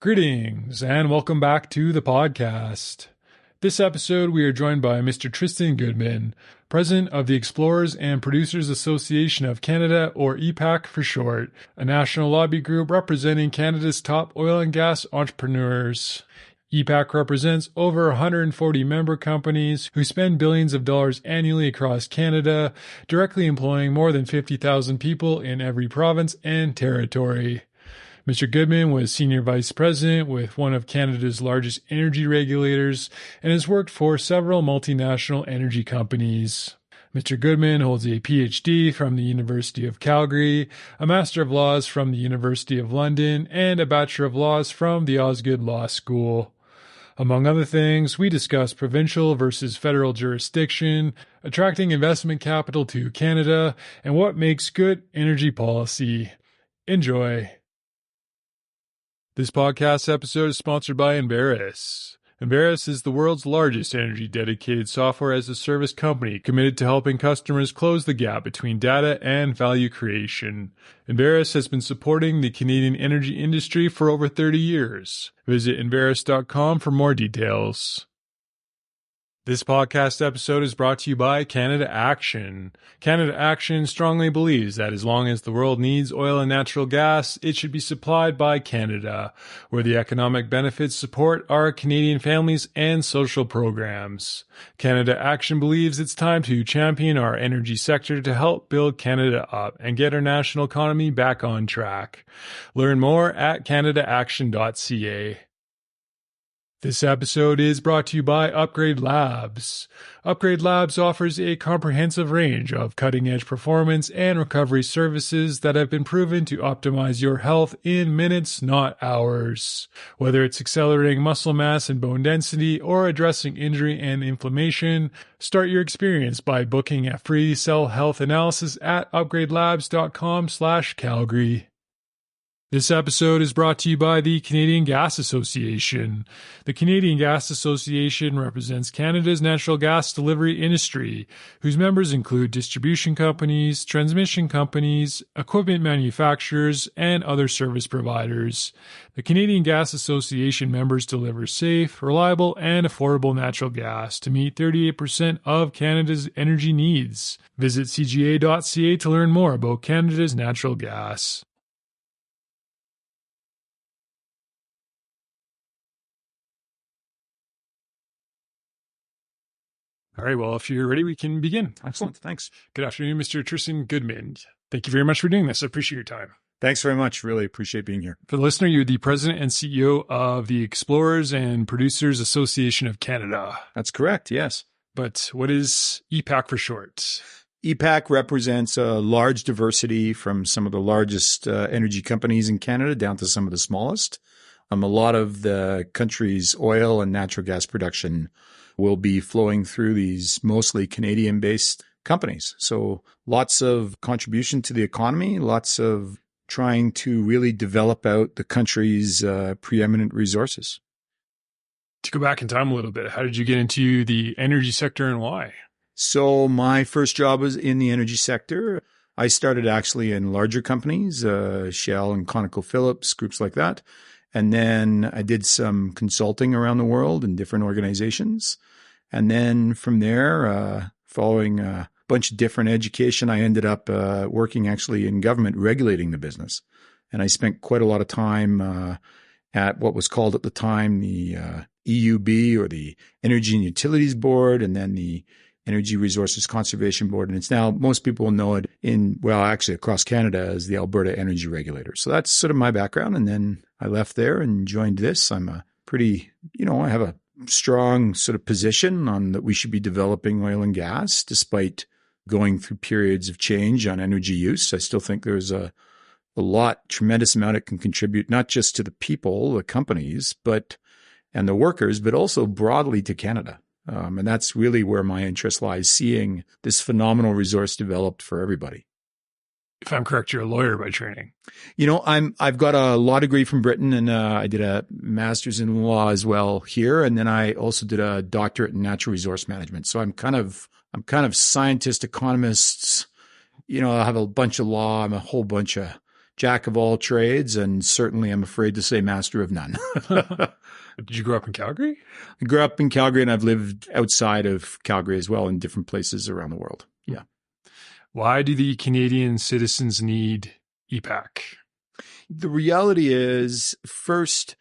Greetings and welcome back to the podcast. This episode, we are joined by Mr. Tristan Goodman, President of the Explorers and Producers Association of Canada, or EPAC for short, a national lobby group representing Canada's top oil and gas entrepreneurs. EPAC represents over 140 member companies who spend billions of dollars annually across Canada, directly employing more than 50,000 people in every province and territory. Mr. Goodman was Senior Vice President with one of Canada's largest energy regulators and has worked for several multinational energy companies. Mr. Goodman holds a Ph.D. from the University of Calgary, a Master of Laws from the University of London, and a Bachelor of Laws from the Osgoode Law School. Among other things, we discuss provincial versus federal jurisdiction, attracting investment capital to Canada, and what makes good energy policy. Enjoy. This podcast episode is sponsored by Enverus. Enverus is the world's largest energy-dedicated software-as-a-service company committed to helping customers close the gap between data and value creation. Enverus has been supporting the Canadian energy industry for over 30 years. Visit Enverus.com for more details. This podcast episode is brought to you by Canada Action. Canada Action strongly believes that as long as the world needs oil and natural gas, it should be supplied by Canada, where the economic benefits support our Canadian families and social programs. Canada Action believes it's time to champion our energy sector to help build Canada up and get our national economy back on track. Learn more at canadaaction.ca. This episode is brought to you by Upgrade Labs. Upgrade Labs offers a comprehensive range of cutting-edge performance and recovery services that have been proven to optimize your health in minutes, not hours. Whether it's accelerating muscle mass and bone density or addressing injury and inflammation, start your experience by booking a free cell health analysis at upgradelabs.com/Calgary. This episode is brought to you by the Canadian Gas Association. The Canadian Gas Association represents Canada's natural gas delivery industry, whose members include distribution companies, transmission companies, equipment manufacturers, and other service providers. The Canadian Gas Association members deliver safe, reliable, and affordable natural gas to meet 38% of Canada's energy needs. Visit cga.ca to learn more about Canada's natural gas. All right, well, if you're ready, we can begin. Excellent. Thanks. Good afternoon, Mr. Tristan Goodman. Thank you very much for doing this. I appreciate your time. Thanks very much. Really appreciate being here. For the listener, you're the President and CEO of the Explorers and Producers Association of Canada. That's correct, yes. But what is EPAC for short? EPAC represents a large diversity from some of the largest energy companies in Canada down to some of the smallest. A lot of the country's oil and natural gas production will be flowing through these mostly Canadian-based companies. So lots of contribution to the economy, lots of trying to really develop out the country's preeminent resources. To go back in time a little bit, how did you get into the energy sector and why? So my first job was in the energy sector. I started actually in larger companies, Shell and ConocoPhillips, groups like that. And then I did some consulting around the world in different organizations. And then from there, following a bunch of different education, I ended up working actually in government regulating the business. And I spent quite a lot of time at what was called at the time the EUB, or the Energy and Utilities Board, and then the Energy Resources Conservation Board. And it's now, most people know it actually across Canada as the Alberta Energy Regulators. So that's sort of my background. And then I left there and joined this. I'm a pretty, I have a strong sort of position on that we should be developing oil and gas despite going through periods of change on energy use. I still think there's a tremendous amount it can contribute, not just to the people, the companies, and the workers, but also broadly to Canada. And that's really where my interest lies, seeing this phenomenal resource developed for everybody. If I'm correct, you're a lawyer by training. I've got a law degree from Britain, and I did a master's in law as well here. And then I also did a doctorate in natural resource management. So I'm kind of scientist, economist. I have a bunch of law. I'm a whole bunch of jack of all trades, and certainly I'm afraid to say master of none. Did you grow up in Calgary? I grew up in Calgary, and I've lived outside of Calgary as well in different places around the world. Yeah. Why do the Canadian citizens need EPAC? The reality is, first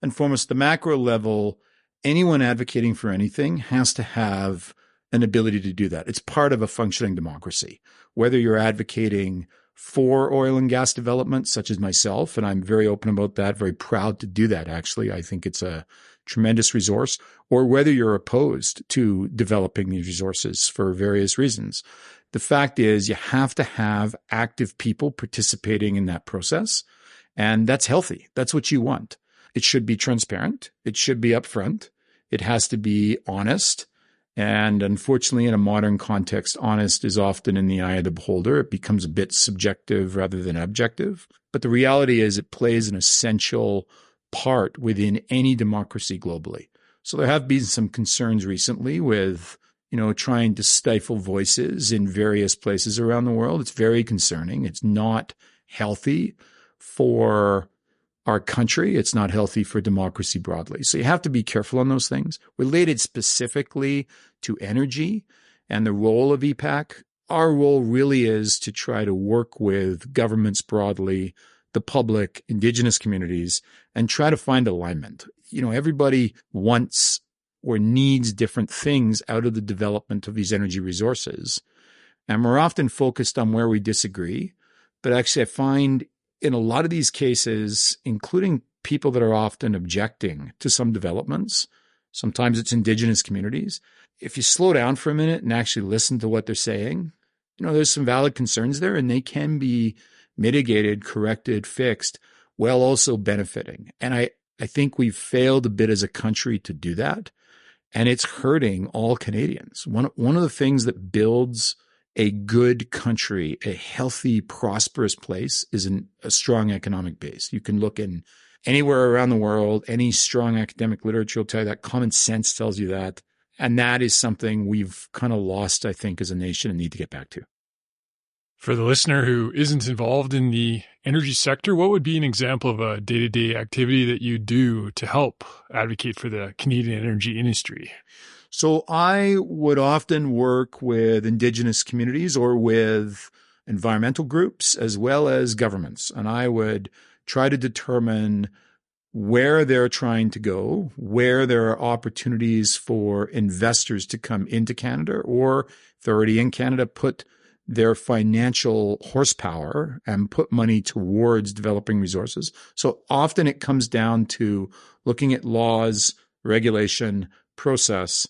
and foremost, the macro level, anyone advocating for anything has to have an ability to do that. It's part of a functioning democracy. Whether you're advocating for oil and gas development, such as myself, and I'm very open about that, very proud to do that, actually. I think it's a tremendous resource, or whether you're opposed to developing these resources for various reasons. The fact is, you have to have active people participating in that process, and that's healthy. That's what you want. It should be transparent. It should be upfront. It has to be honest. And unfortunately, in a modern context, honest is often in the eye of the beholder. It becomes a bit subjective rather than objective. But the reality is it plays an essential part within any democracy globally. So there have been some concerns recently with, trying to stifle voices in various places around the world. It's very concerning. It's not healthy for our country. It's not healthy for democracy broadly. So you have to be careful on those things. Related specifically to energy and the role of EPAC, our role really is to try to work with governments broadly, the public, Indigenous communities, and try to find alignment. Everybody wants or needs different things out of the development of these energy resources. And we're often focused on where we disagree. But actually, I find in a lot of these cases, including people that are often objecting to some developments, sometimes it's Indigenous communities, if you slow down for a minute and actually listen to what they're saying, there's some valid concerns there, and they can be mitigated, corrected, fixed, while also benefiting. And I think we've failed a bit as a country to do that, and it's hurting all Canadians. One of the things that builds a good country, a healthy, prosperous place, is a strong economic base. You can look in anywhere around the world, any strong academic literature will tell you that. Common sense tells you that. And that is something we've kind of lost, I think, as a nation and need to get back to. For the listener who isn't involved in the energy sector, what would be an example of a day-to-day activity that you do to help advocate for the Canadian energy industry? So I would often work with Indigenous communities or with environmental groups as well as governments. And I would try to determine where they're trying to go, where there are opportunities for investors to come into Canada, or if they're already in Canada, put their financial horsepower and put money towards developing resources. So often it comes down to looking at laws, regulation, process.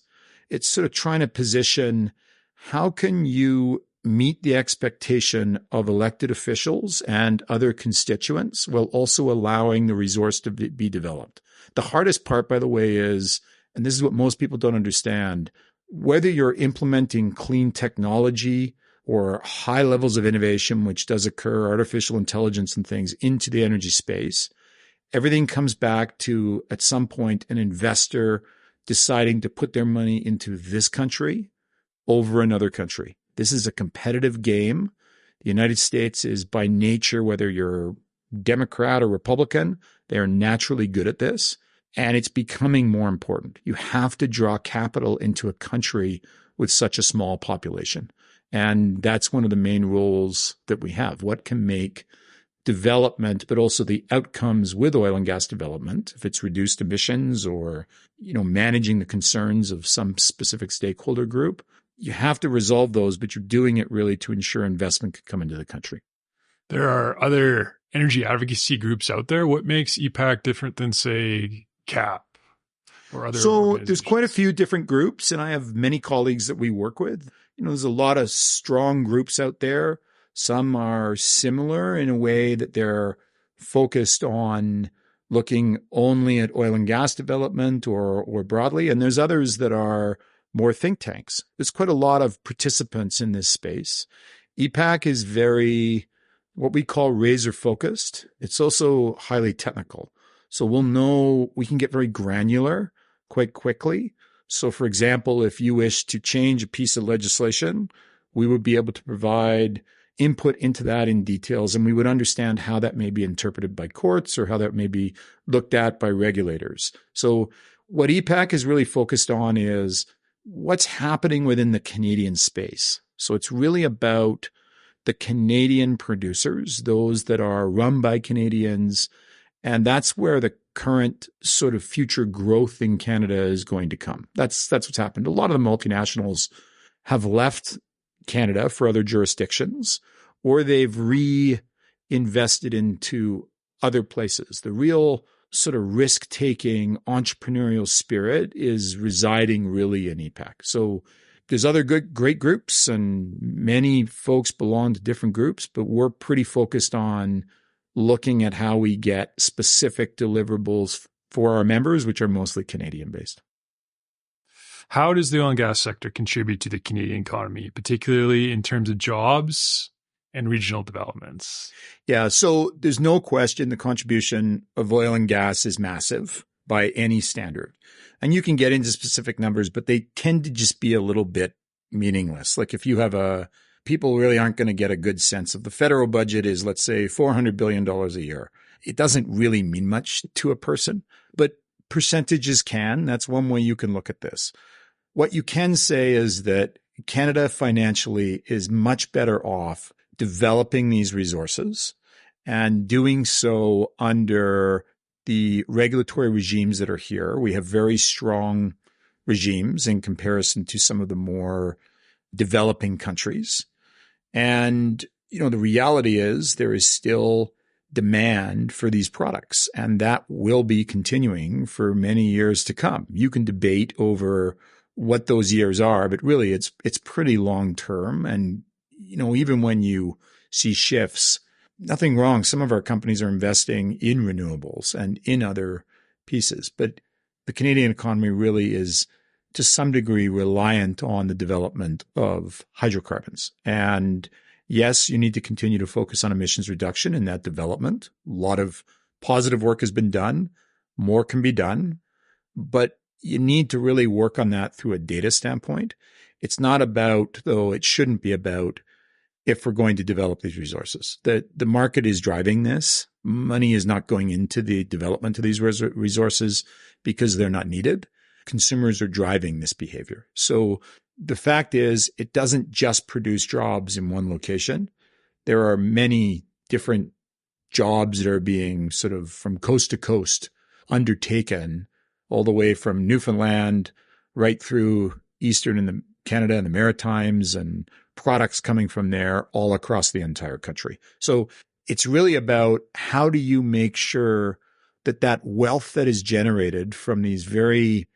It's sort of trying to position how can you meet the expectation of elected officials and other constituents while also allowing the resource to be developed. The hardest part, by the way, is, and this is what most people don't understand, whether you're implementing clean technology or high levels of innovation, which does occur, artificial intelligence and things, into the energy space, everything comes back to, at some point, an investor deciding to put their money into this country over another country. This is a competitive game. The United States is by nature, whether you're Democrat or Republican, they are naturally good at this. And it's becoming more important. You have to draw capital into a country with such a small population. And that's one of the main rules that we have. What can make development, but also the outcomes with oil and gas development, if it's reduced emissions or, managing the concerns of some specific stakeholder group, you have to resolve those, but you're doing it really to ensure investment can come into the country. There are other energy advocacy groups out there. What makes EPAC different than, say, CAP or other So there's quite a few different groups, and I have many colleagues that we work with. There's a lot of strong groups out there. Some are similar in a way that they're focused on looking only at oil and gas development or broadly. And there's others that are more think tanks. There's quite a lot of participants in this space. EPAC is very, what we call razor focused. It's also highly technical. So we can get very granular quite quickly. So for example, if you wish to change a piece of legislation, we would be able to provide input into that in details, and we would understand how that may be interpreted by courts or how that may be looked at by regulators. So what EPAC is really focused on is what's happening within the Canadian space. So it's really about the Canadian producers, those that are run by Canadians, and that's where the current sort of future growth in Canada is going to come. That's what's happened. A lot of the multinationals have left Canada for other jurisdictions, or they've reinvested into other places. The real sort of risk-taking entrepreneurial spirit is residing really in EPAC. So there's other great groups, and many folks belong to different groups, but we're pretty focused on looking at how we get specific deliverables for our members, which are mostly Canadian-based. How does the oil and gas sector contribute to the Canadian economy, particularly in terms of jobs and regional developments? Yeah, so there's no question the contribution of oil and gas is massive by any standard. And you can get into specific numbers, but they tend to just be a little bit meaningless. Like if you have people really aren't going to get a good sense of the federal budget is, let's say, $400 billion a year. It doesn't really mean much to a person, but percentages can. That's one way you can look at this. What you can say is that Canada financially is much better off developing these resources and doing so under the regulatory regimes that are here. We have very strong regimes in comparison to some of the more developing countries. And, the reality is there is still demand for these products, and that will be continuing for many years to come. You can debate over what those years are, but really it's pretty long term. And, even when you see shifts, nothing wrong. Some of our companies are investing in renewables and in other pieces, but the Canadian economy really is to some degree reliant on the development of hydrocarbons. And yes, you need to continue to focus on emissions reduction in that development. A lot of positive work has been done. More can be done, but you need to really work on that through a data standpoint. It's not about, though it shouldn't be about, if we're going to develop these resources. The market is driving this. Money is not going into the development of these resources because they're not needed. Consumers are driving this behavior. So the fact is, it doesn't just produce jobs in one location. There are many different jobs that are being sort of from coast to coast undertaken, all the way from Newfoundland right through Eastern and Canada and the Maritimes, and products coming from there all across the entire country. So it's really about how do you make sure that that wealth that is generated from these really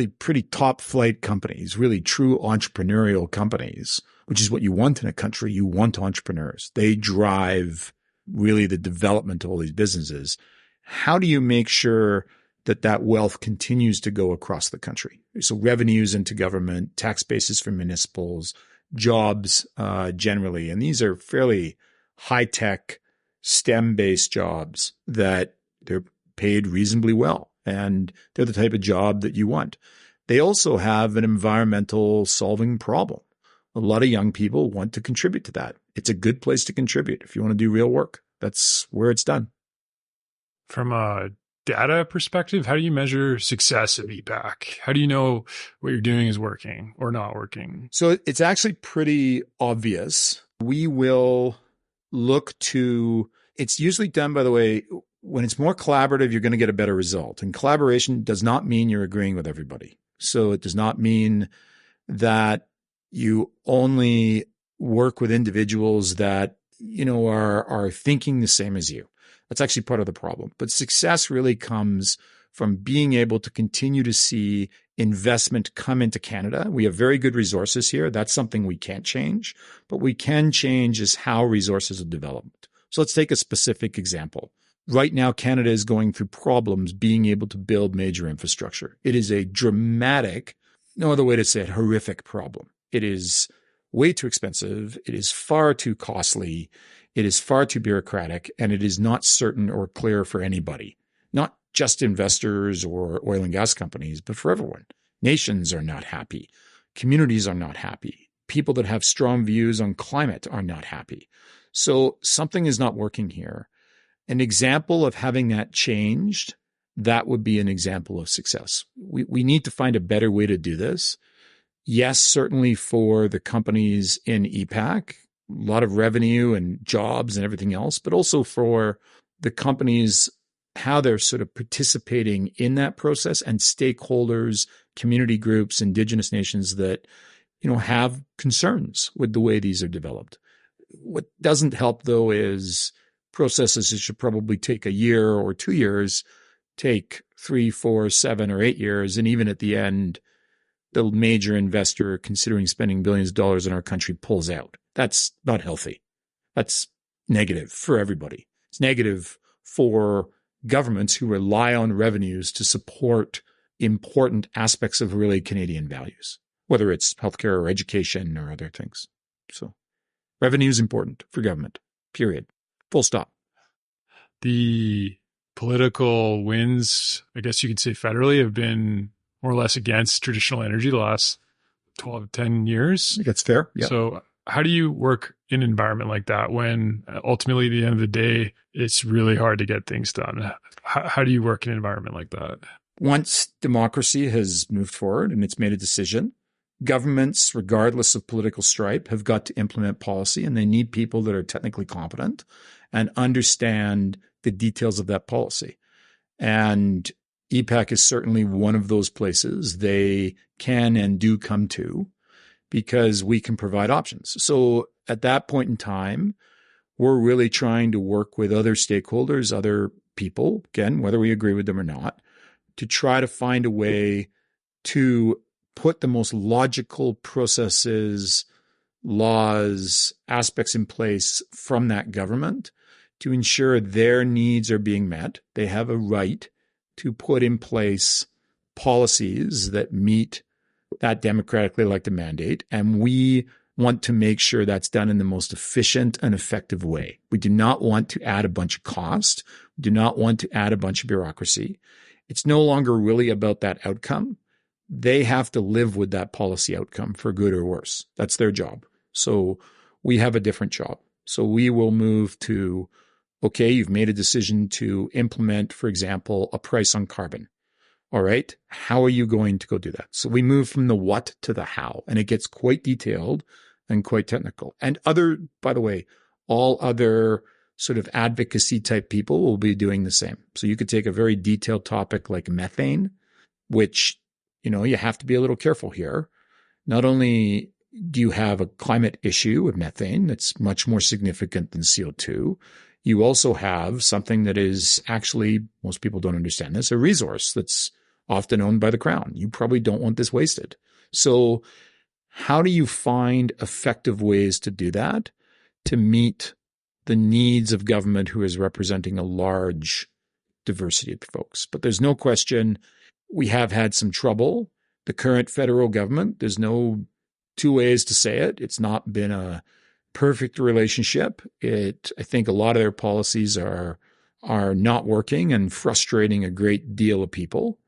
pretty top flight companies, really true entrepreneurial companies, which is what you want in a country. You want entrepreneurs. They drive really the development of all these businesses. How do you make sure that that wealth continues to go across the country? So revenues into government, tax bases for municipals, jobs generally. And these are fairly high-tech, STEM-based jobs that they're paid reasonably well. And they're the type of job that you want. They also have an environmental solving problem. A lot of young people want to contribute to that. It's a good place to contribute. If you want to do real work, that's where it's done. From a data perspective, how do you measure success of EPAC? How do you know what you're doing is working or not working? So it's actually pretty obvious. We will look to, it's usually done, by the way, when it's more collaborative, you're going to get a better result. And collaboration does not mean you're agreeing with everybody. So it does not mean that you only work with individuals that, are thinking the same as you. That's actually part of the problem. But success really comes from being able to continue to see investment come into Canada. We have very good resources here. That's something we can't change. But we can change is how resources are developed. So let's take a specific example. Right now, Canada is going through problems being able to build major infrastructure. It is a dramatic, no other way to say it, horrific problem. It is way too expensive. It is far too costly. It is far too bureaucratic, and it is not certain or clear for anybody, not just investors or oil and gas companies, but for everyone. Nations are not happy. Communities are not happy. people that have strong views on climate are not happy. So something is not working here. An example of having that changed, that would be an example of success. We need to find a better way to do this. Yes, certainly for the companies in EPAC, a lot of revenue and jobs and everything else, but also for the companies, how they're sort of participating in that process, and stakeholders, community groups, indigenous nations that, have concerns with the way these are developed. What doesn't help, though, is processes that should probably take a year or 2 years take 3, 4, 7, or 8 years. And even at the end, the major investor considering spending billions of dollars in our country pulls out. That's not healthy. That's negative for everybody. It's negative for governments who rely on revenues to support important aspects of really Canadian values, whether it's healthcare or education or other things. So revenue is important for government, period. Full stop. The political winds, I guess you could say federally, have been more or less against traditional energy the last 12, 10 years. I think that's fair. Yeah. So how do you work in an environment like that when ultimately at the end of the day, it's really hard to get things done? How do you work in an environment like that? Once democracy has moved forward and it's made a decision, governments, regardless of political stripe, have got to implement policy, and they need people that are technically competent and understand the details of that policy. And EPAC is certainly one of those places they can and do come to because we can provide options. So at that point in time, we're really trying to work with other stakeholders, other people, again, whether we agree with them or not, to try to find a way to put the most logical processes, laws, aspects in place from that government to ensure their needs are being met. They have a right to put in place policies that meet that democratically elected mandate. And we want to make sure that's done in the most efficient and effective way. We do not want to add a bunch of cost. We do not want to add a bunch of bureaucracy. It's no longer really about that outcome. They have to live with that policy outcome for good or worse. That's their job. So we have a different job. So we will move to, okay, you've made a decision to implement, for example, a price on carbon. All right, how are you going to go do that? So we move from the what to the how, and it gets quite detailed and quite technical. And by the way, all other sort of advocacy type people will be doing the same. So you could take a very detailed topic like methane, which, you have to be a little careful here. Not only do you have a climate issue with methane that's much more significant than CO2, you also have something that is actually, most people don't understand this, a resource that's often owned by the Crown. You probably don't want this wasted. So how do you find effective ways to do that to meet the needs of government who is representing a large diversity of folks? But there's no question we have had some trouble. The current federal government, there's no two ways to say it. It's not been a perfect relationship. I think a lot of their policies are not working and frustrating a great deal of people.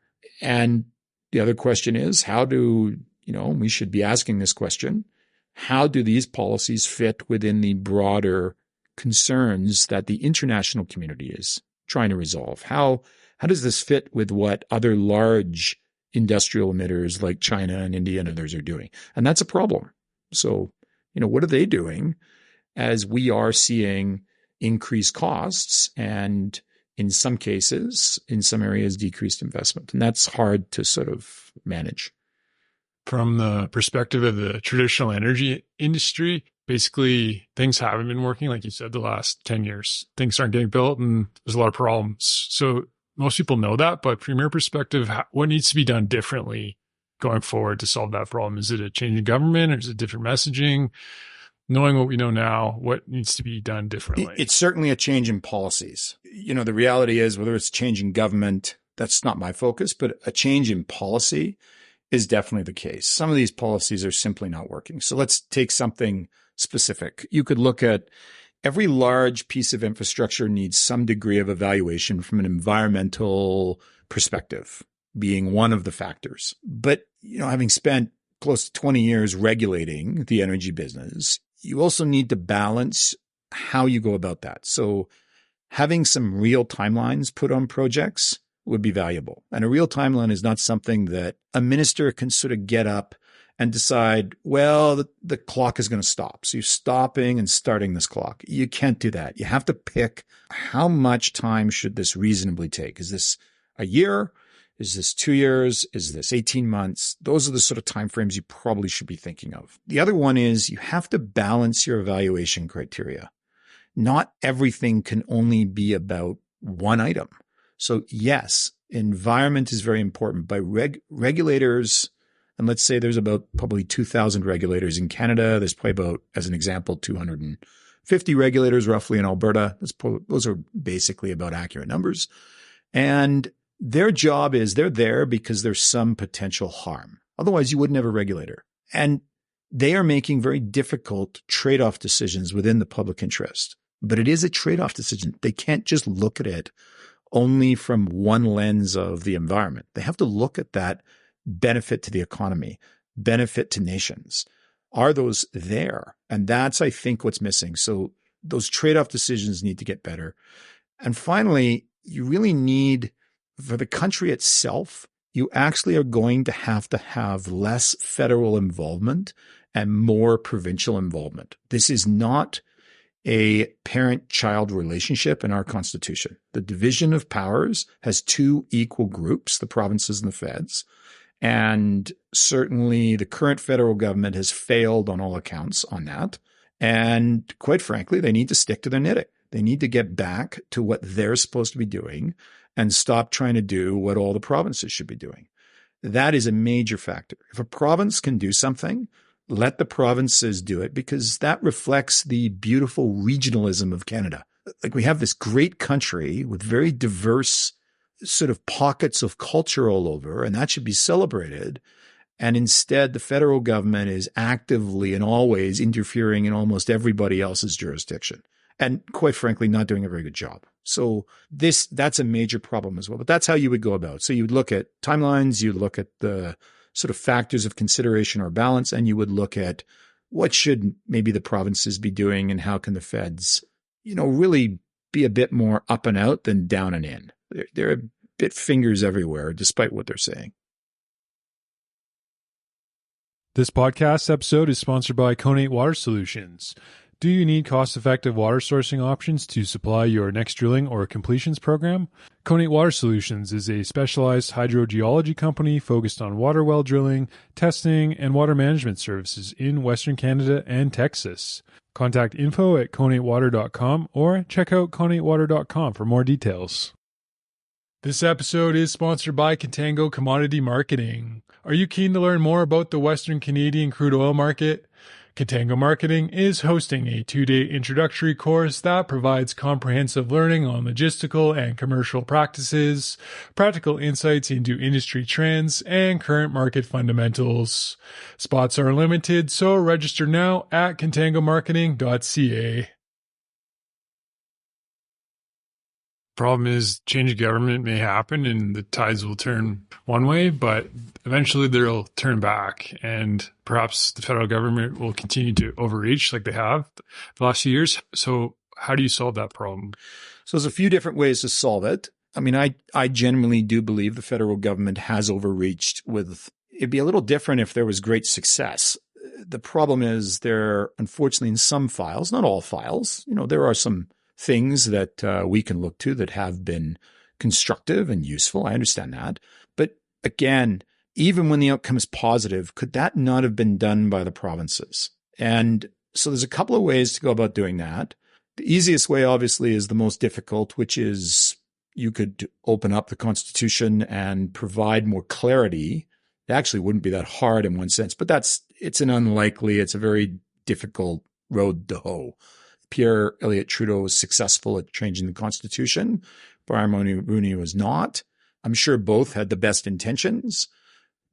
And the other question is, we should be asking this question, how do these policies fit within the broader concerns that the international community is trying to resolve? How does this fit with what other large industrial emitters like China and India and others are doing? And that's a problem. So, what are they doing as we are seeing increased costs and in some cases, in some areas, decreased investment? And that's hard to sort of manage. From the perspective of the traditional energy industry, basically things haven't been working, like you said, the last 10 years. Things aren't getting built and there's a lot of problems. So most people know that, but from your perspective, what needs to be done differently going forward to solve that problem? Is it a change in government or is it different messaging? Knowing what we know now, what needs to be done differently? It's certainly a change in policies. The reality is, whether it's changing government, that's not my focus, but a change in policy is definitely the case. Some of these policies are simply not working. So let's take something specific. You could look at every large piece of infrastructure needs some degree of evaluation from an environmental perspective, being one of the factors. But, having spent close to 20 years regulating the energy business, you also need to balance how you go about that. So having some real timelines put on projects would be valuable. And a real timeline is not something that a minister can sort of get up and decide, well, the clock is going to stop. So you're stopping and starting this clock. You can't do that. You have to pick how much time should this reasonably take. Is this a year? Is this 2 years? Is this 18 months? Those are the sort of timeframes you probably should be thinking of. The other one is you have to balance your evaluation criteria. Not everything can only be about one item. So yes, environment is very important, but regulators, and let's say there's about probably 2,000 regulators in Canada. There's probably about, as an example, 250 regulators roughly in Alberta. Those are basically about accurate numbers. And their job is they're there because there's some potential harm. Otherwise, you wouldn't have a regulator. And they are making very difficult trade-off decisions within the public interest. But it is a trade-off decision. They can't just look at it only from one lens of the environment. They have to look at that benefit to the economy, benefit to nations. Are those there? And that's, I think, what's missing. So those trade-off decisions need to get better. And finally, you really need, for the country itself, you actually are going to have less federal involvement and more provincial involvement. This is not a parent-child relationship in our Constitution. The division of powers has two equal groups, the provinces and the feds. And certainly the current federal government has failed on all accounts on that. And quite frankly, they need to stick to their knitting. They need to get back to what they're supposed to be doing and stop trying to do what all the provinces should be doing. That is a major factor. If a province can do something, let the provinces do it, because that reflects the beautiful regionalism of Canada. Like, we have this great country with very diverse sort of pockets of culture all over, and that should be celebrated. And instead, the federal government is actively and always interfering in almost everybody else's jurisdiction, and quite frankly, not doing a very good job. So that's a major problem as well. But that's how you would go about it. So you would look at timelines, you would look at the sort of factors of consideration or balance, and you would look at what should maybe the provinces be doing and how can the feds, really be a bit more up and out than down and in. They're a bit fingers everywhere, despite what they're saying. This podcast episode is sponsored by Conate Water Solutions. Do you need cost-effective water sourcing options to supply your next drilling or completions program? Conate Water Solutions is a specialized hydrogeology company focused on water well drilling, testing, and water management services in Western Canada and Texas. Contact info@conatewater.com or check out conatewater.com for more details. This episode is sponsored by Contango Commodity Marketing. Are you keen to learn more about the Western Canadian crude oil market? Contango Marketing is hosting a 2-day introductory course that provides comprehensive learning on logistical and commercial practices, practical insights into industry trends, and current market fundamentals. Spots are limited, so register now at contangomarketing.ca. Problem is, change of government may happen and the tides will turn one way, but eventually they'll turn back, and perhaps the federal government will continue to overreach like they have the last few years. So how do you solve that problem? So there's a few different ways to solve it. I mean, I genuinely do believe the federal government has overreached. It'd be a little different if there was great success. The problem is unfortunately, in some files, not all files, there are some things that we can look to that have been constructive and useful. I understand that. But again, even when the outcome is positive, could that not have been done by the provinces? And so there's a couple of ways to go about doing that. The easiest way, obviously, is the most difficult, which is you could open up the Constitution and provide more clarity. It actually wouldn't be that hard in one sense, but it's a very difficult road to hoe. Pierre Elliott Trudeau was successful at changing the Constitution. Brian Mulroney was not. I'm sure both had the best intentions,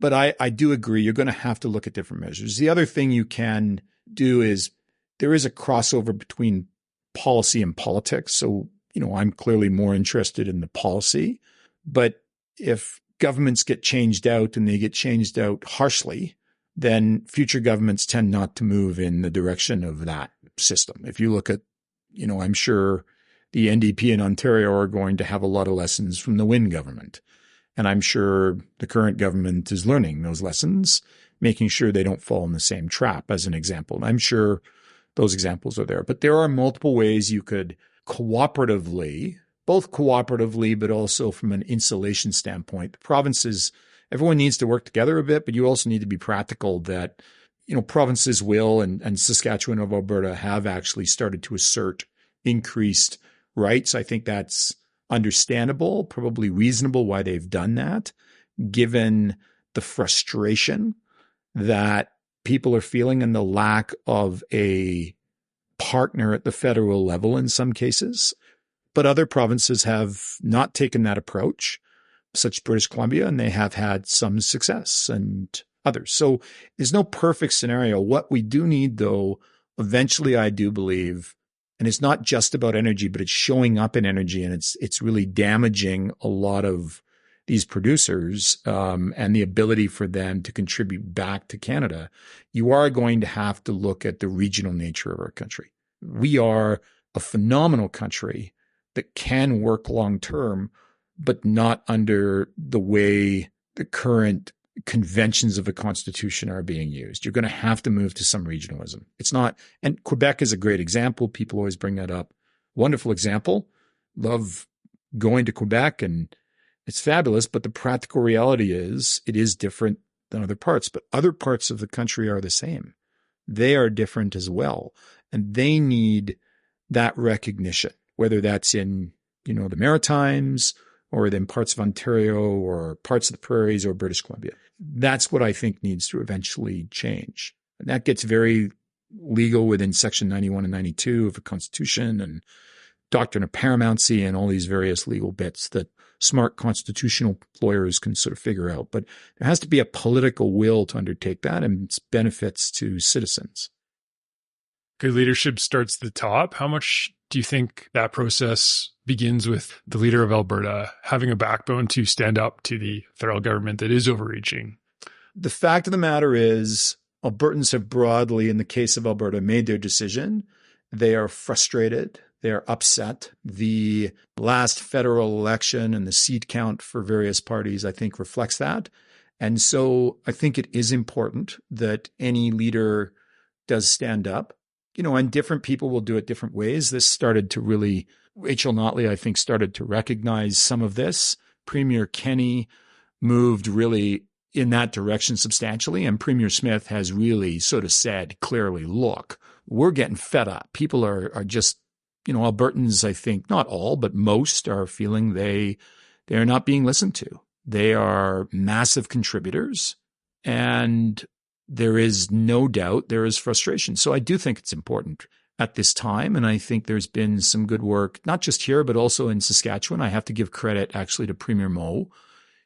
but I do agree you're going to have to look at different measures. The other thing you can do is there is a crossover between policy and politics. So, I'm clearly more interested in the policy, but if governments get changed out and they get changed out harshly, then future governments tend not to move in the direction of that system. If you look at, I'm sure the NDP in Ontario are going to have a lot of lessons from the Wynne government. And I'm sure the current government is learning those lessons, making sure they don't fall in the same trap, as an example. And I'm sure those examples are there. But there are multiple ways you could cooperatively, both cooperatively, but also from an insulation standpoint. The provinces, everyone needs to work together a bit, but you also need to be practical that, provinces will, and Saskatchewan and Alberta have actually started to assert increased rights. I think that's understandable, probably reasonable why they've done that, given the frustration that people are feeling and the lack of a partner at the federal level in some cases. But other provinces have not taken that approach, such as British Columbia, and they have had some success, and others. So there's no perfect scenario. What we do need, though, eventually, I do believe, and it's not just about energy, but it's showing up in energy, and it's really damaging a lot of these producers and the ability for them to contribute back to Canada. You are going to have to look at the regional nature of our country. We are a phenomenal country that can work long term, but not under the way the current conventions of a constitution are being used. You're going to have to move to some regionalism. It's not, and Quebec is a great example. People always bring that up. Wonderful example. Love going to Quebec, and it's fabulous, but the practical reality is it is different than other parts, but other parts of the country are the same. They are different as well, and they need that recognition, whether that's in, the Maritimes or in parts of Ontario or parts of the prairies or British Columbia. That's what I think needs to eventually change. And that gets very legal within Section 91 and 92 of the Constitution and doctrine of paramountcy and all these various legal bits that smart constitutional lawyers can sort of figure out. But there has to be a political will to undertake that and its benefits to citizens. Good leadership starts at the top. How much do you think that process begins with the leader of Alberta having a backbone to stand up to the federal government that is overreaching? The fact of the matter is, Albertans have broadly, in the case of Alberta, made their decision. They are frustrated. They are upset. The last federal election and the seat count for various parties, I think, reflects that. And so I think it is important that any leader does stand up. And different people will do it different ways. This started to really, Rachel Notley, I think, started to recognize some of this. Premier Kenney moved really in that direction substantially. And Premier Smith has really sort of said clearly, look, we're getting fed up. People are just, Albertans, I think, not all, but most are feeling they are not being listened to. They are massive contributors, and there is no doubt there is frustration. So I do think it's important at this time. And I think there's been some good work, not just here, but also in Saskatchewan. I have to give credit actually to Premier Moe.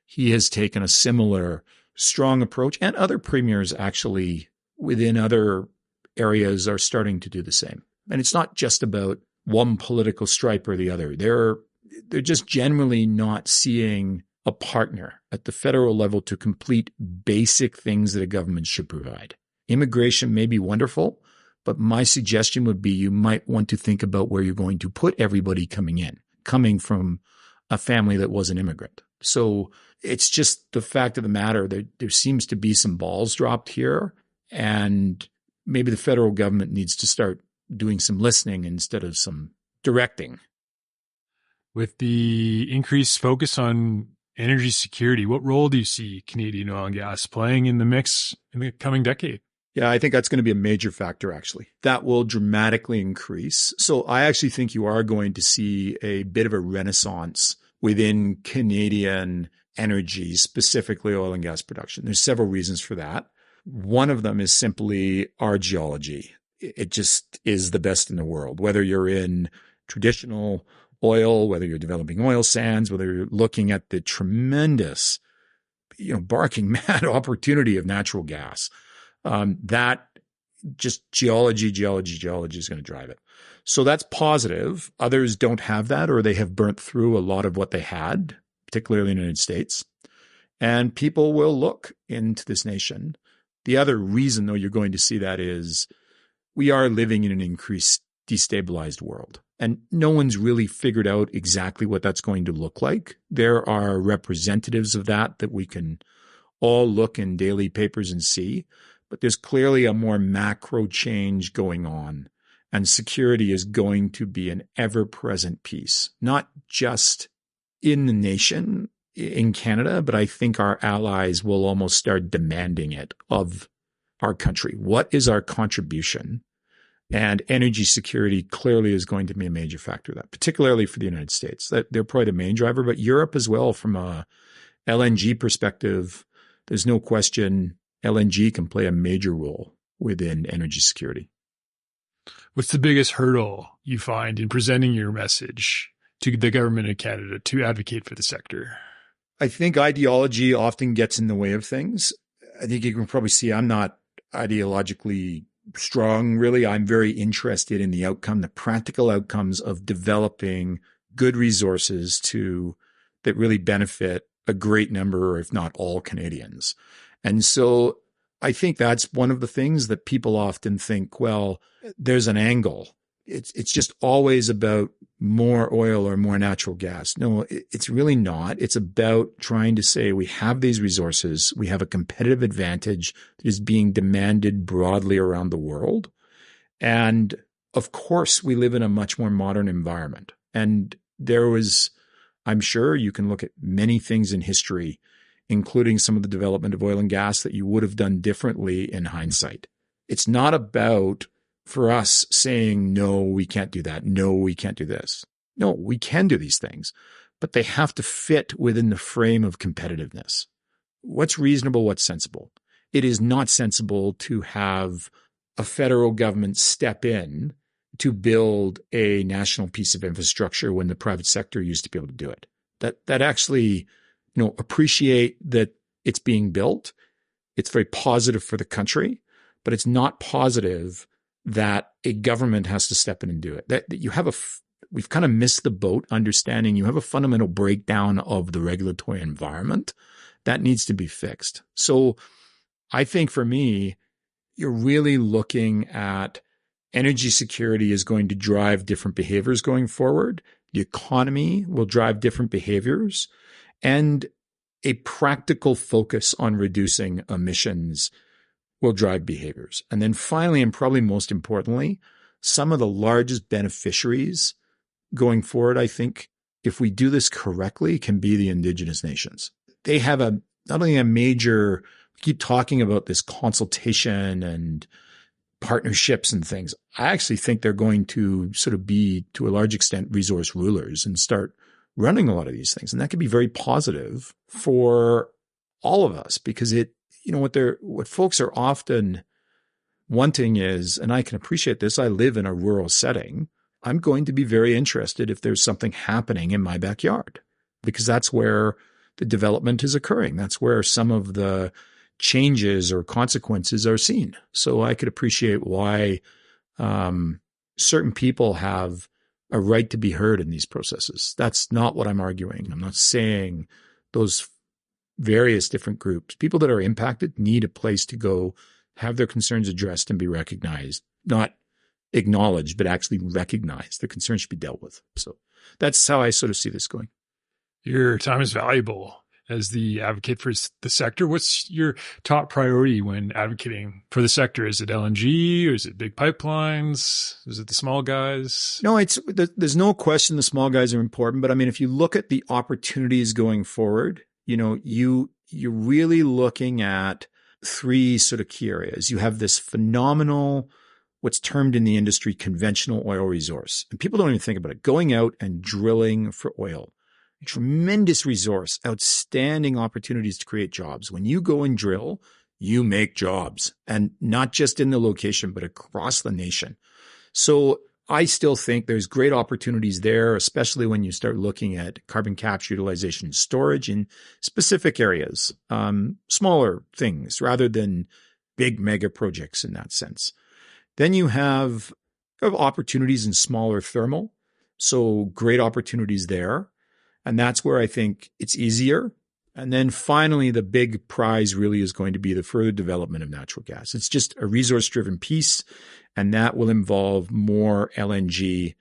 He has taken a similar strong approach, and other premiers actually within other areas are starting to do the same. And it's not just about one political stripe or the other. They're just generally not seeing a partner at the federal level to complete basic things that a government should provide. Immigration may be wonderful, but my suggestion would be you might want to think about where you're going to put everybody coming from a family that was an immigrant. So it's just the fact of the matter that there seems to be some balls dropped here, and maybe the federal government needs to start doing some listening instead of some directing. With the increased focus on energy security, what role do you see Canadian oil and gas playing in the mix in the coming decade? Yeah, I think that's going to be a major factor, actually. That will dramatically increase. So I actually think you are going to see a bit of a renaissance within Canadian energy, specifically oil and gas production. There's several reasons for that. One of them is simply our geology. It just is the best in the world, whether you're in traditional oil, whether you're developing oil sands, whether you're looking at the tremendous, barking mad opportunity of natural gas. That just geology is going to drive it. So that's positive. Others don't have that, or they have burnt through a lot of what they had, particularly in the United States. And people will look into this nation The other reason, though, you're going to see that is we are living in an increased destabilized world. And no one's really figured out exactly what that's going to look like. There are representatives of that we can all look in daily papers and see. But there's clearly a more macro change going on. And security is going to be an ever-present piece, not just in the nation, in Canada, but I think our allies will almost start demanding it of our country. What is our contribution? And energy security clearly is going to be a major factor of that, particularly for the United States. They're probably the main driver, but Europe as well, from a LNG perspective, there's no question LNG can play a major role within energy security. What's the biggest hurdle you find in presenting your message to the government of Canada to advocate for the sector? I think ideology often gets in the way of things. I think you can probably see I'm not ideologically strong, really. I'm very interested in the outcome, the practical outcomes of developing good resources that really benefit a great number, or if not all, Canadians. And so I think that's one of the things that people often think, well, there's an angle. It's just always about more oil or more natural gas. No, it's really not. It's about trying to say we have these resources. We have a competitive advantage that is being demanded broadly around the world. And of course, we live in a much more modern environment. And I'm sure you can look at many things in history, including some of the development of oil and gas, that you would have done differently in hindsight. It's not about, for us, saying, no, we can't do that. No, we can't do this. No, we can do these things, but they have to fit within the frame of competitiveness. What's reasonable? What's sensible? It is not sensible to have a federal government step in to build a national piece of infrastructure when the private sector used to be able to do it. That actually, appreciate that it's being built. It's very positive for the country, but it's not positive that a government has to step in and do it. That you have we've kind of missed the boat understanding you have a fundamental breakdown of the regulatory environment that needs to be fixed. So I think for me, you're really looking at energy security is going to drive different behaviors going forward. The economy will drive different behaviors, and a practical focus on reducing emissions will drive behaviors. And then finally, and probably most importantly, some of the largest beneficiaries going forward, I think, if we do this correctly, can be the Indigenous nations. They have not only a major, we keep talking about this consultation and partnerships and things. I actually think they're going to sort of be, to a large extent, resource rulers and start running a lot of these things. And that could be very positive for all of us, because what folks are often wanting is, and I can appreciate this, I live in a rural setting. I'm going to be very interested if there's something happening in my backyard, because that's where the development is occurring. That's where some of the changes or consequences are seen. So I could appreciate why certain people have a right to be heard in these processes. That's not what I'm arguing. I'm not saying those various different groups, people that are impacted, need a place to go, have their concerns addressed and be recognized, not acknowledged, but actually recognized. Their concerns should be dealt with. So that's how I sort of see this going. Your time is valuable as the advocate for the sector. What's your top priority when advocating for the sector? Is it LNG, or is it big pipelines? Is it the small guys? No, there's no question the small guys are important. But I mean, if you look at the opportunities going forward, you're really looking at three sort of key areas. You have this phenomenal, what's termed in the industry, conventional oil resource. And people don't even think about it. Going out and drilling for oil. Tremendous resource, outstanding opportunities to create jobs. When you go and drill, you make jobs, and not just in the location, but across the nation. So I still think there's great opportunities there, especially when you start looking at carbon capture, utilization, and storage in specific areas, smaller things rather than big mega projects in that sense. Then you have opportunities in smaller thermal. So great opportunities there. And that's where I think it's easier. And then finally, the big prize really is going to be the further development of natural gas. It's just a resource-driven piece, and that will involve more LNG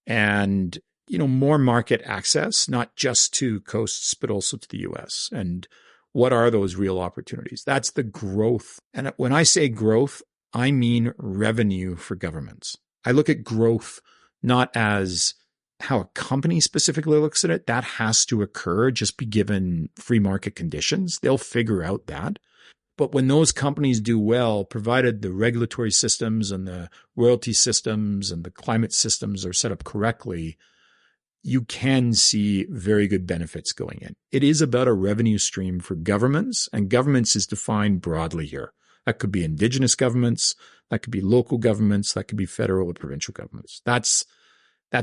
and, more market access, not just to coasts, but also to the US. And what are those real opportunities? That's the growth. And when I say growth, I mean revenue for governments. I look at growth not as how a company specifically looks at it. That has to occur, just be given free market conditions. They'll figure out that. But when those companies do well, provided the regulatory systems and the royalty systems and the climate systems are set up correctly, you can see very good benefits going in. It is about a revenue stream for governments, and governments is defined broadly here. That could be indigenous governments, that could be local governments, that could be federal or provincial governments. That's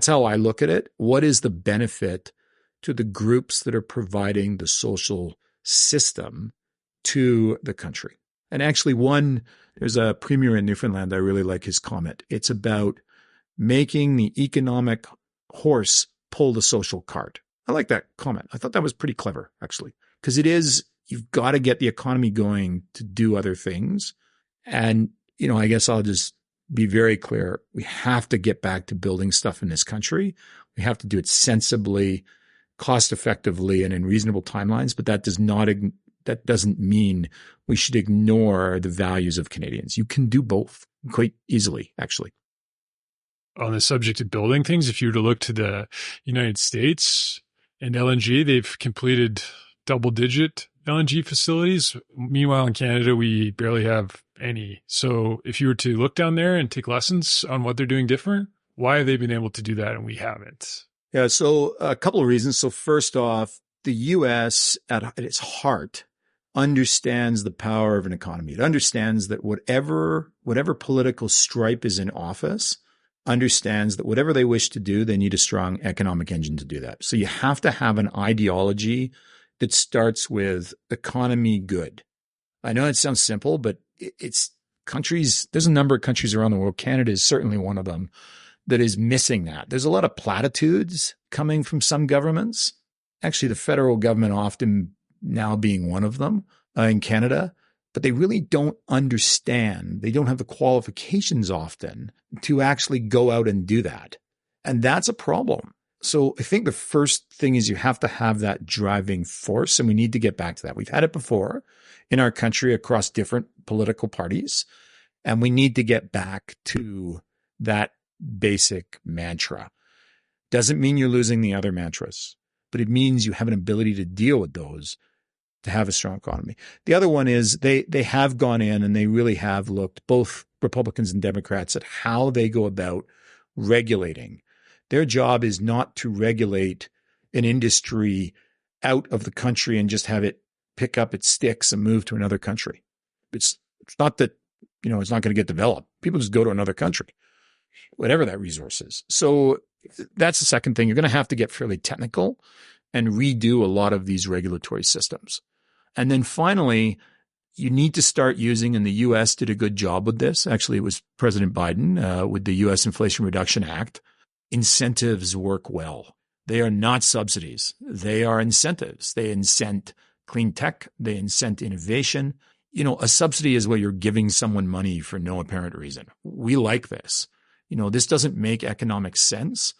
how I look at it. What is the benefit to the groups that are providing the social system to the country? And actually there's a premier in Newfoundland, I really like his comment. It's about making the economic horse pull the social cart. I like that comment. I thought that was pretty clever, actually, because you've got to get the economy going to do other things. And, I guess I'll just be very clear. We have to get back to building stuff in this country. We have to do it sensibly, cost effectively, and in reasonable timelines. But that doesn't mean we should ignore the values of Canadians. You can do both quite easily, actually. On the subject of building things, if you were to look to the United States and LNG, they've completed double-digit LNG facilities. Meanwhile, in Canada, we barely have any. So if you were to look down there and take lessons on what they're doing different, why have they been able to do that and we haven't? Yeah, so a couple of reasons. So first off, the U.S. at its heart understands the power of an economy. It understands that whatever political stripe is in office, understands that whatever they wish to do, they need a strong economic engine to do that. So you have to have an ideology that starts with economy good. I know it sounds simple, but it's countries, there's a number of countries around the world. Canada is certainly one of them that is missing that. There's a lot of platitudes coming from some governments. Actually, the federal government often now being one of them in Canada, but they really don't understand. They don't have the qualifications often to actually go out and do that. And that's a problem. So I think the first thing is you have to have that driving force, and we need to get back to that. We've had it before in our country across different political parties, and we need to get back to that basic mantra. Doesn't mean you're losing the other mantras, but it means you have an ability to deal with those to have a strong economy. The other one is they have gone in and they really have looked, both Republicans and Democrats, at how they go about regulating. Their job is not to regulate an industry out of the country and just have it pick up its sticks and move to another country. It's not that, it's not going to get developed. People just go to another country, whatever that resource is. So that's the second thing. You're going to have to get fairly technical and redo a lot of these regulatory systems. And then finally, you need to start using, and the U.S. did a good job with this. Actually, it was President Biden with the U.S. Inflation Reduction Act. Incentives work well. They are not subsidies. They are incentives. They incent clean tech. They incent innovation. A subsidy is where you're giving someone money for no apparent reason. We like this. This doesn't make economic sense,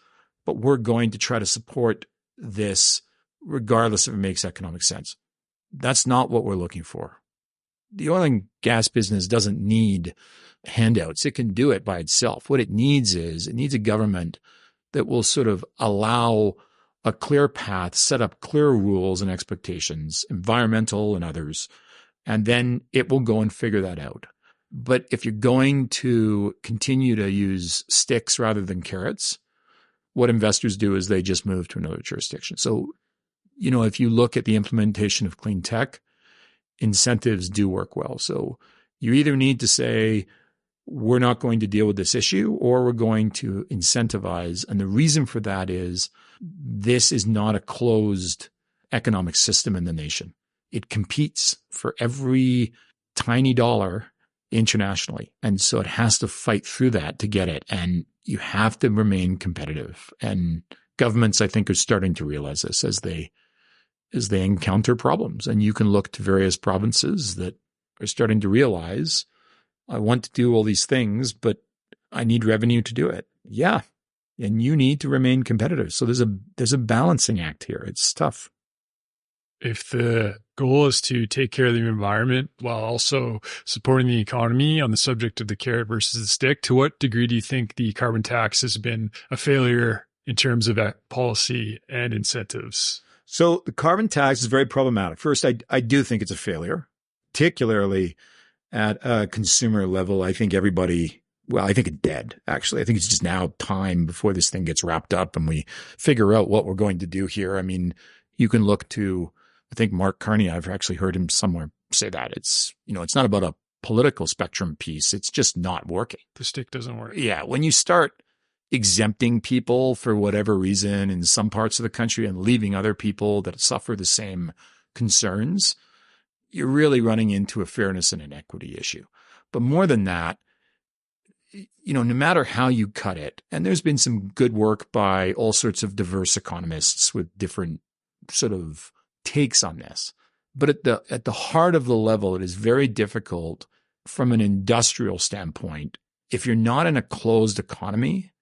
but we're going to try to support this regardless if it makes economic sense. That's not what we're looking for. The oil and gas business doesn't need handouts. It can do it by itself. What it needs is a government that will sort of allow a clear path, set up clear rules and expectations, environmental and others, and then it will go and figure that out. But if you're going to continue to use sticks rather than carrots, what investors do is they just move to another jurisdiction. So, if you look at the implementation of clean tech, incentives do work well. So you either need to say, we're not going to deal with this issue, or we're going to incentivize. And the reason for that is this is not a closed economic system in the nation. It competes for every tiny dollar internationally. And so it has to fight through that to get it. And you have to remain competitive. And governments, I think, are starting to realize this as they is they encounter problems. And you can look to various provinces that are starting to realize, I want to do all these things, but I need revenue to do it. Yeah. And you need to remain competitive. So there's a balancing act here. It's tough. If the goal is to take care of the environment while also supporting the economy on the subject of the carrot versus the stick, to what degree do you think the carbon tax has been a failure in terms of policy and incentives? So the carbon tax is very problematic. First, I do think it's a failure, particularly at a consumer level. I think I think it's dead, actually. I think it's just now time before this thing gets wrapped up and we figure out what we're going to do here. I mean, you can look to, I think Mark Carney, I've actually heard him somewhere say that it's not about a political spectrum piece. It's just not working. The stick doesn't work. Yeah. When you start exempting people for whatever reason in some parts of the country and leaving other people that suffer the same concerns, you're really running into a fairness and inequity issue. But more than that, no matter how you cut it, and there's been some good work by all sorts of diverse economists with different sort of takes on this. But at the heart of the level, it is very difficult from an industrial standpoint. If you're not in a closed economy,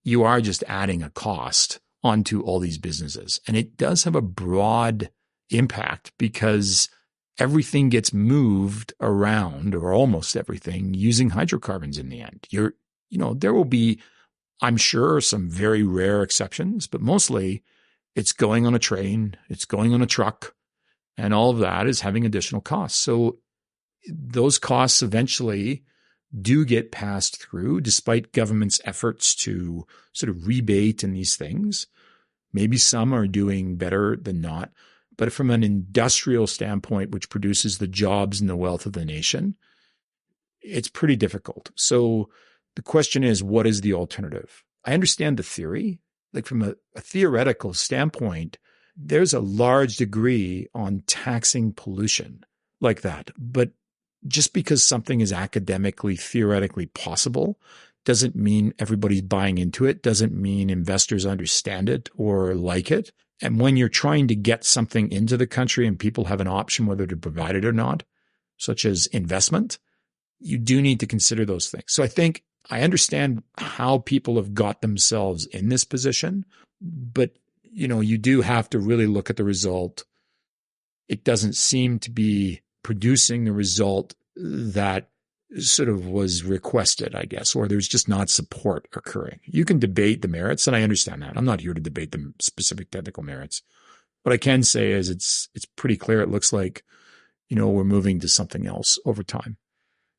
you are just adding a cost onto all these businesses. And it does have a broad impact because everything gets moved around, or almost everything, using hydrocarbons in the end. There will be, I'm sure, some very rare exceptions, but mostly it's going on a train, it's going on a truck, and all of that is having additional costs. So those costs eventually do get passed through despite government's efforts to sort of rebate in these things. Maybe some are doing better than not. But from an industrial standpoint, which produces the jobs and the wealth of the nation, it's pretty difficult. So the question is, what is the alternative? I understand the theory. Like from a theoretical standpoint, there's a large degree on taxing pollution like that. But just because something is academically, theoretically possible doesn't mean everybody's buying into it, doesn't mean investors understand it or like it. And when you're trying to get something into the country and people have an option whether to provide it or not, such as investment, you do need to consider those things. So I think I understand how people have got themselves in this position, but you do have to really look at the result. It doesn't seem to be producing the result that sort of was requested, I guess, or there's just not support occurring. You can debate the merits, and I understand that. I'm not here to debate the specific technical merits. What I can say is it's pretty clear. It looks like, we're moving to something else over time.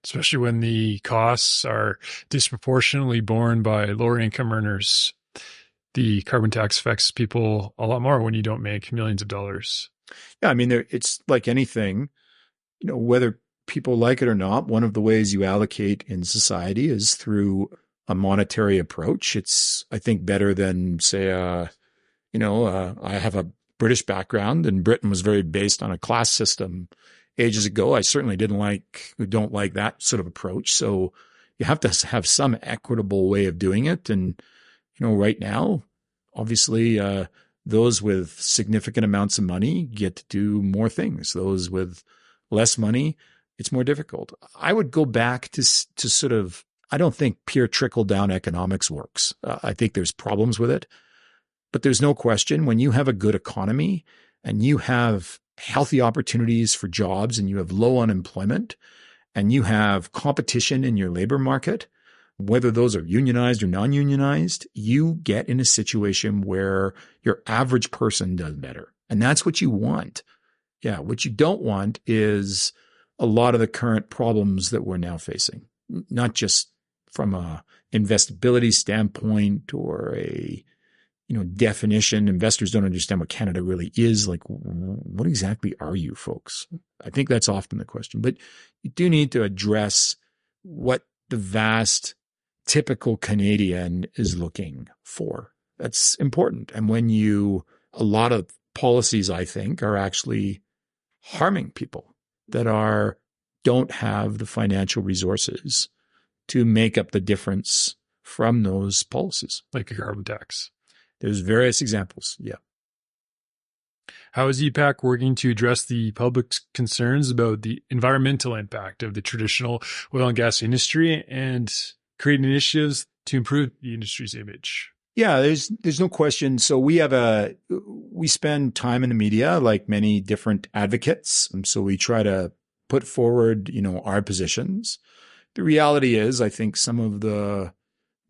Especially when the costs are disproportionately borne by lower income earners. The carbon tax affects people a lot more when you don't make millions of dollars. Yeah, I mean, it's like anything, whether people like it or not, one of the ways you allocate in society is through a monetary approach. It's, I think, better than, say, I have a British background, and Britain was very based on a class system ages ago. I certainly don't like that sort of approach. So you have to have some equitable way of doing it. And, right now, obviously, those with significant amounts of money get to do more things. Those with less money, it's more difficult. I would go back to sort of, I don't think pure trickle-down economics works. I think there's problems with it. But there's no question when you have a good economy and you have healthy opportunities for jobs and you have low unemployment and you have competition in your labor market, whether those are unionized or non-unionized, you get in a situation where your average person does better. And that's what you want. Yeah, what you don't want is a lot of the current problems that we're now facing, not just from a investability standpoint or a definition. Investors don't understand what Canada really is. Like, what exactly are you folks? I think that's often the question. But you do need to address what the vast typical Canadian is looking for. That's important. And a lot of policies, I think, are actually harming people that don't have the financial resources to make up the difference from those policies. Like a carbon tax. There's various examples. Yeah. How is EPAC working to address the public's concerns about the environmental impact of the traditional oil and gas industry and create initiatives to improve the industry's image? Yeah, there's no question. So we spend time in the media like many different advocates. And so we try to put forward, our positions. The reality is, I think some of the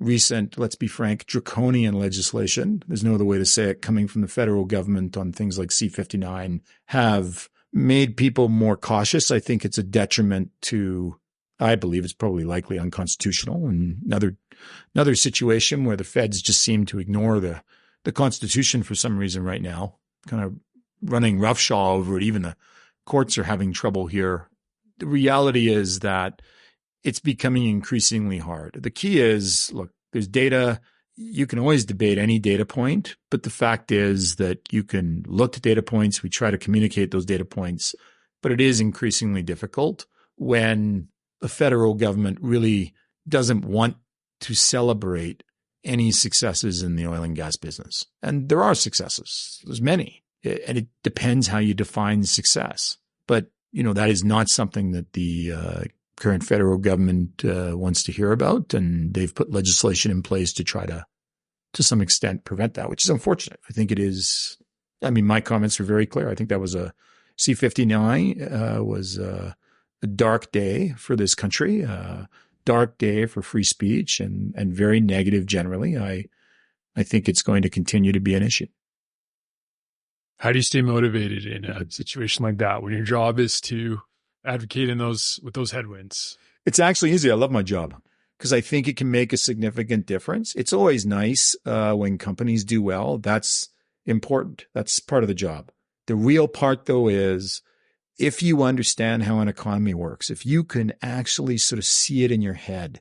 recent, let's be frank, draconian legislation, there's no other way to say it, coming from the federal government on things like C-59 have made people more cautious. I think it's a detriment to, I believe it's probably likely unconstitutional. And another situation where the feds just seem to ignore the Constitution for some reason right now, kind of running roughshod over it. Even the courts are having trouble here. The reality is that it's becoming increasingly hard. The key is, look, there's data. You can always debate any data point, but the fact is that you can look to data points. We try to communicate those data points, but it is increasingly difficult when the federal government really doesn't want to celebrate any successes in the oil and gas business. And there are successes. There's many. And it depends how you define success. But, that is not something that the current federal government wants to hear about. And they've put legislation in place to try to some extent, prevent that, which is unfortunate. I think it is. I mean, my comments are very clear. I think that was a C-59 was a dark day for this country, a dark day for free speech and very negative generally. I think it's going to continue to be an issue. How do you stay motivated in a situation like that when your job is to advocate with those headwinds? It's actually easy. I love my job because I think it can make a significant difference. It's always nice when companies do well. That's important. That's part of the job. The real part, though, is if you understand how an economy works, if you can actually sort of see it in your head,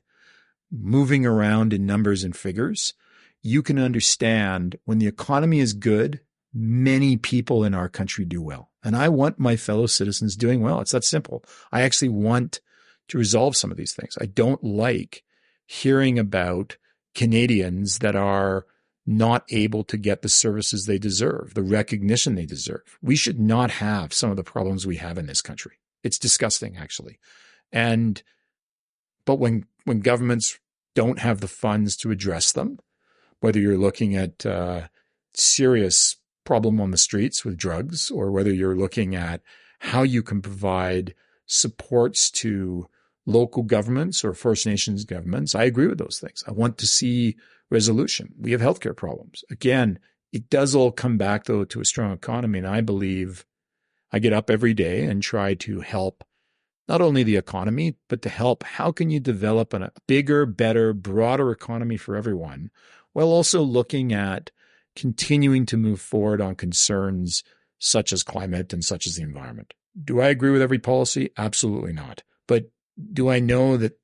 moving around in numbers and figures, you can understand when the economy is good, many people in our country do well. And I want my fellow citizens doing well. It's that simple. I actually want to resolve some of these things. I don't like hearing about Canadians that are not able to get the services they deserve, the recognition they deserve. We should not have some of the problems we have in this country. It's disgusting, actually. But when governments don't have the funds to address them, whether you're looking at serious problem on the streets with drugs, or whether you're looking at how you can provide supports to local governments or First Nations governments, I agree with those things. I want to see resolution. We have healthcare problems. Again, it does all come back, though, to a strong economy. And I believe I get up every day and try to help not only the economy, but to help how can you develop a bigger, better, broader economy for everyone, while also looking at continuing to move forward on concerns such as climate and such as the environment. Do I agree with every policy? Absolutely not. But do I know that,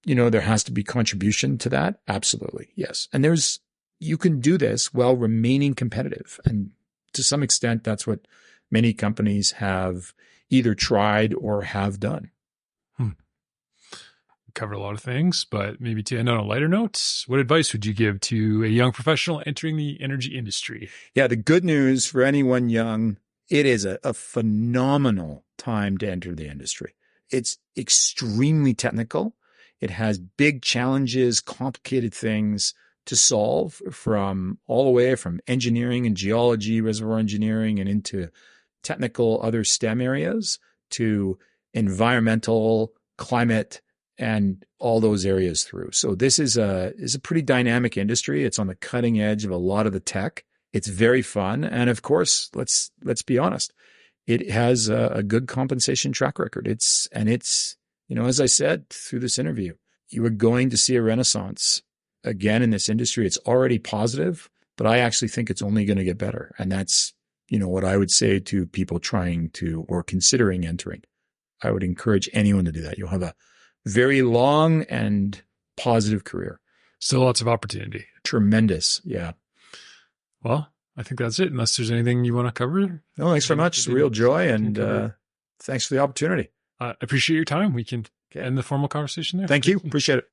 there has to be contribution to that? Absolutely. Yes. And you can do this while remaining competitive. And to some extent, that's what many companies have either tried or have done. Covered a lot of things, but maybe to end on a lighter note, what advice would you give to a young professional entering the energy industry? Yeah, the good news for anyone young, it is a phenomenal time to enter the industry. It's extremely technical. It has big challenges, complicated things to solve from all the way from engineering and geology, reservoir engineering, and into technical other STEM areas to environmental, climate, and all those areas through. So this is a pretty dynamic industry. It's on the cutting edge of a lot of the tech. It's very fun. And of course, let's be honest, it has a good compensation track record. It's, as I said through this interview, you are going to see a renaissance again in this industry. It's already positive, but I actually think it's only going to get better. And that's, what I would say to people trying to or considering entering. I would encourage anyone to do that. You'll have a very long and positive career. Still lots of opportunity. Tremendous. Yeah. Well, I think that's it. Unless there's anything you want to cover. No, thanks very much. It's a real joy. And thanks for the opportunity. I appreciate your time. We can end the formal conversation there. Thank you. Appreciate it.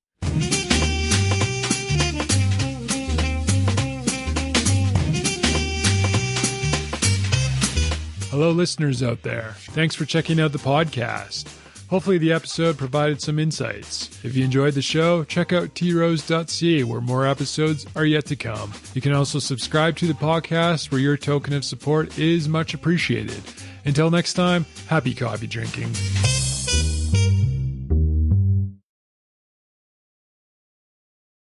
Hello, listeners out there. Thanks for checking out the podcast. Hopefully the episode provided some insights. If you enjoyed the show, check out trose.ca where more episodes are yet to come. You can also subscribe to the podcast where your token of support is much appreciated. Until next time, happy coffee drinking.